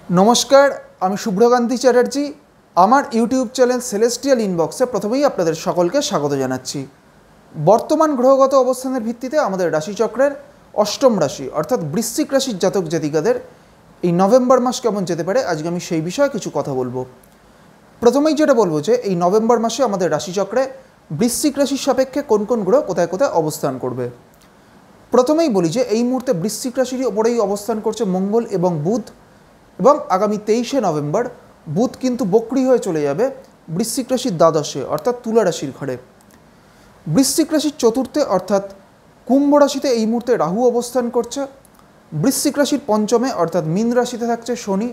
नमस्कार आमी शुभ्रकांती चैटार्जी आमार यूट्यूब चैनल सेलेस्टियल इनबक्से प्रथमेई आपनादेर सकलके स्वागत जानाच्छि। बर्तमान ग्रहगत अवस्थानेर भित्तिते आमादेर राशिचक्रेर अष्टम राशि अर्थात बृश्चिक राशिर जातक जातिकादेर এই नवेम्बर मास केमन जेते पारे आजके आमी सेई विषये किछु कथा बोलबो। प्रथमेई जेटा बोलबो जे এই नवेम्बर मासे आमादेर राशिचक्रे बृश्चिक राशिर सापेक्षे कोन कोन ग्रह कोथाय कोथाय अवस्थान करबे। प्रथमेई बोली जे এই मुहूर्ते बृश्चिक राशिर ओपरेई अवस्थान करছে मंगल एबं बुध এবং আগামী 23শে নভেম্বর বুধ কিন্তু বক্রী হয়ে চলে যাবে বৃশ্চিক রাশির দ্বাদশে অর্থাৎ তুলা রাশির ঘরে। বৃশ্চিক রাশির চতুর্থে অর্থাৎ কুম্ভ রাশিতে এই মুহূর্তে রাহু অবস্থান করছে। বৃশ্চিক রাশির পঞ্চমে অর্থাৎ মীন রাশিতে থাকছে শনি।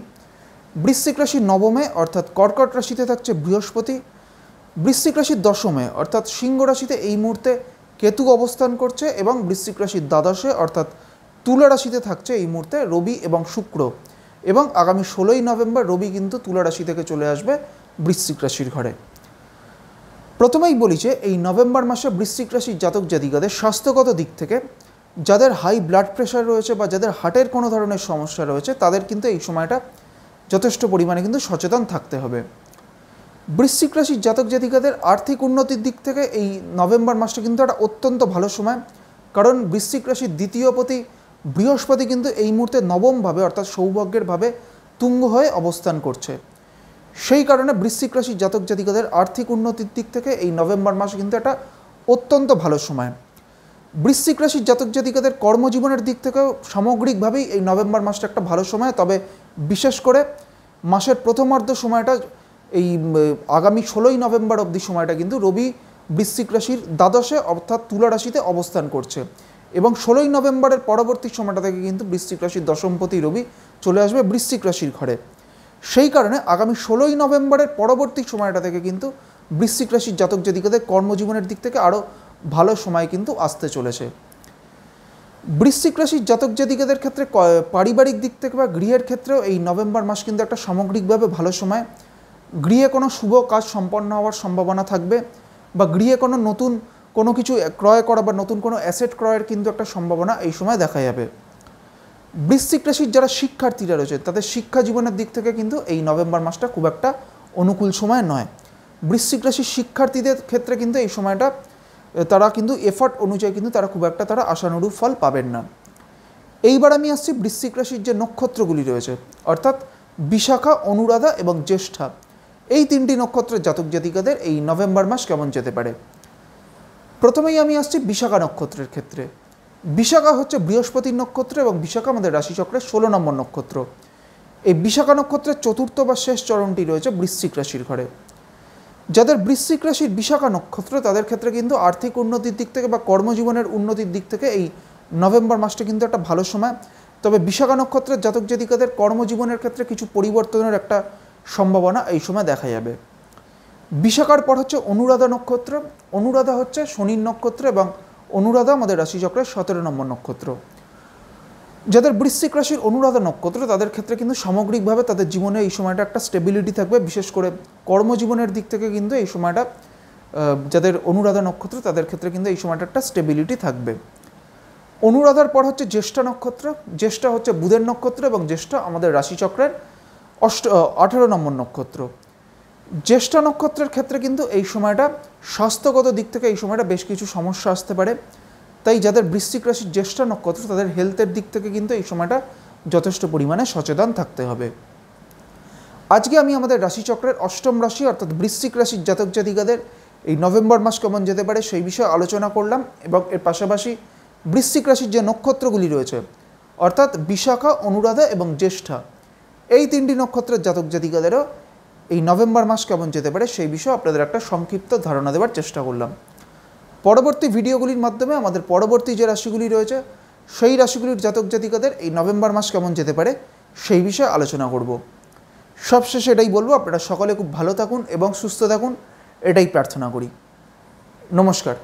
বৃশ্চিক রাশির নবমে অর্থাৎ কর্কট রাশিতে থাকছে বৃহস্পতি। বৃশ্চিক রাশির দশমে অর্থাৎ সিংহ রাশিতে এই মুহূর্তে কেতু অবস্থান করছে এবং বৃশ্চিক রাশির দ্বাদশে অর্থাৎ তুলা রাশিতে থাকছে এই মুহূর্তে রবি এবং শুক্র। এবং আগামী 16ই নভেম্বর রবি কিন্তু তুলা রাশি থেকে চলে আসবে বৃশ্চিক রাশির ঘরে। প্রথমেই বলি যে এই নভেম্বর মাসে বৃশ্চিক রাশির জাতক জাতিকাদের স্বাস্থ্যগত দিক থেকে যাদের হাই ব্লাড প্রেশার রয়েছে বা যাদের হার্টের কোনো ধরনের সমস্যা রয়েছে তাদের কিন্তু এই সময়টা যথেষ্ট পরিমাণে কিন্তু সচেতন থাকতে হবে। বৃশ্চিক রাশির জাতক জাতিকাদের আর্থিক উন্নতির দিক থেকে এই নভেম্বর মাসটা কিন্তু একটা অত্যন্ত ভালো সময়, কারণ বৃশ্চিক রাশির দ্বিতীয় পতি বৃহস্পতি কিন্তু এই মুহূর্তে নবমভাবে অর্থাৎ সৌভাগ্যের ভাবে তুঙ্গ হয়ে অবস্থান করছে। সেই কারণে বৃশ্চিক রাশির জাতক জাতিকাদের আর্থিক উন্নতির দিক থেকে এই নভেম্বর মাস কিন্তু একটা অত্যন্ত ভালো সময়। বৃশ্চিক রাশির জাতক জাতিকাদের কর্মজীবনের দিক থেকেও সামগ্রিকভাবেই এই নভেম্বর মাসটা একটা ভালো সময়, তবে বিশেষ করে মাসের প্রথমার্ধ সময়টা এই আগামী 16ই নভেম্বর অবধি সময়টা কিন্তু রবি বৃশ্চিক রাশির দ্বাদশে অর্থাৎ তুলা রাশিতে অবস্থান করছে এবং 16ই নভেম্বরের পরবর্তী সময়টা থেকে কিন্তু বৃশ্চিক রাশির দশমপতি রবি চলে আসবে বৃশ্চিক রাশির ঘরে। সেই কারণে আগামী 16ই নভেম্বরের পরবর্তী সময়টা থেকে কিন্তু বৃশ্চিক রাশির জাতক জাতিকাদের কর্মজীবনের দিক থেকে আরও ভালো সময় কিন্তু আসতে চলেছে। বৃশ্চিক রাশির জাতক জাতিকাদের ক্ষেত্রে পারিবারিক দিক থেকে বা গৃহের ক্ষেত্রেও এই নভেম্বর মাস কিন্তু একটা সামগ্রিকভাবে ভালো সময়। গৃহে কোনো শুভ কাজ সম্পন্ন হওয়ার সম্ভাবনা থাকবে বা গৃহে কোনো নতুন কোনো কিছু ক্রয় করা বা নতুন কোনো অ্যাসেট ক্রয়ের কিন্তু একটা সম্ভাবনা এই সময় দেখা যাবে। বৃশ্চিক রাশির যারা শিক্ষার্থীরা রয়েছে তাদের শিক্ষা জীবনের দিক থেকে কিন্তু এই নভেম্বর মাসটা খুব একটা অনুকূল সময় নয়। বৃশ্চিক রাশির শিক্ষার্থীদের ক্ষেত্রে কিন্তু এই সময়টা তারা কিন্তু এফর্ট অনুযায়ী কিন্তু তারা খুব একটা তারা আশানুরূপ ফল পাবেন না। এইবার আমি আসছি বৃশ্চিক রাশির যে নক্ষত্রগুলি রয়েছে অর্থাৎ বিশাখা, অনুরাধা এবং জ্যেষ্ঠা, এই তিনটি নক্ষত্রের জাতক জাতিকাদের এই নভেম্বর মাস কেমন যেতে পারে। প্রথমেই আমি আসছি বিশাখা নক্ষত্রের ক্ষেত্রে। বিশাখা হচ্ছে বৃহস্পতির নক্ষত্র এবং বিশাখা আমাদের রাশিচক্রের 16 নম্বর নক্ষত্র। এই বিশাখা নক্ষত্রের চতুর্থ বা শেষ চরণটি রয়েছে বৃশ্চিক রাশির ঘরে। যাদের বৃশ্চিক রাশির বিশাখা নক্ষত্র তাদের ক্ষেত্রে কিন্তু আর্থিক উন্নতির দিক থেকে বা কর্মজীবনের উন্নতির দিক থেকে এই নভেম্বর মাসটা কিন্তু একটা ভালো সময়। তবে বিশাখা নক্ষত্রের জাতক জাতিকাদের কর্মজীবনের ক্ষেত্রে কিছু পরিবর্তনের একটা সম্ভাবনা এই সময় দেখা যাবে। বিশাখার পর হচ্ছে অনুরাধা নক্ষত্র। অনুরাধা হচ্ছে শনির নক্ষত্র এবং অনুরাধা আমাদের রাশিচক্রের 17 নম্বর নক্ষত্র। যাদের বৃশ্চিক রাশির অনুরাধা নক্ষত্র তাদের ক্ষেত্রে কিন্তু সামগ্রিকভাবে তাদের জীবনে এই সময়টা একটা স্টেবিলিটি থাকবে, বিশেষ করে কর্মজীবনের দিক থেকে কিন্তু এই সময়টা যাদের অনুরাধা নক্ষত্র তাদের ক্ষেত্রে কিন্তু এই সময়টা একটা স্টেবিলিটি থাকবে। অনুরাধার পর হচ্ছে জ্যেষ্ঠা নক্ষত্র। জ্যেষ্ঠা হচ্ছে বুধের নক্ষত্র এবং জ্যেষ্ঠা আমাদের রাশিচক্রের 18 নম্বর নক্ষত্র। জ্যেষ্ঠা নক্ষত্রের ক্ষেত্রে কিন্তু এই সময়টা স্বাস্থ্যগত দিক থেকে এই সময়টা বেশ কিছু সমস্যা আসতে পারে, তাই যাদের বৃশ্চিক রাশির জ্যেষ্ঠা নক্ষত্র তাদের হেলথের দিক থেকে কিন্তু এই সময়টা যথেষ্ট পরিমাণে সচেতন থাকতে হবে। আজকে আমি আমাদের রাশিচক্রের অষ্টম রাশি অর্থাৎ বৃশ্চিক রাশির জাতক জাতিকাদের এই নভেম্বর মাস কেমন যেতে পারে সেই বিষয়ে আলোচনা করলাম এবং এর পাশাপাশি বৃশ্চিক রাশির যে নক্ষত্রগুলি রয়েছে অর্থাৎ বিশাখা, অনুরাধা এবং জ্যেষ্ঠা, এই তিনটি নক্ষত্রের জাতক জাতিকাদেরও এই নভেম্বর মাস কেমন যেতে পারে সেই বিষয়ে আপনাদের একটা সংক্ষিপ্ত ধারণা দেওয়ার চেষ্টা করলাম। পরবর্তী ভিডিওগুলির মাধ্যমে আমাদের পরবর্তী যে রাশিগুলি রয়েছে সেই রাশিগুলির জাতক জাতিকাদের এই নভেম্বর মাস কেমন যেতে পারে সেই বিষয়ে আলোচনা করব। সবশেষে এটাই বলবো, আপনারা সকলে খুব ভালো থাকুন এবং সুস্থ থাকুন, এটাই প্রার্থনা করি। নমস্কার।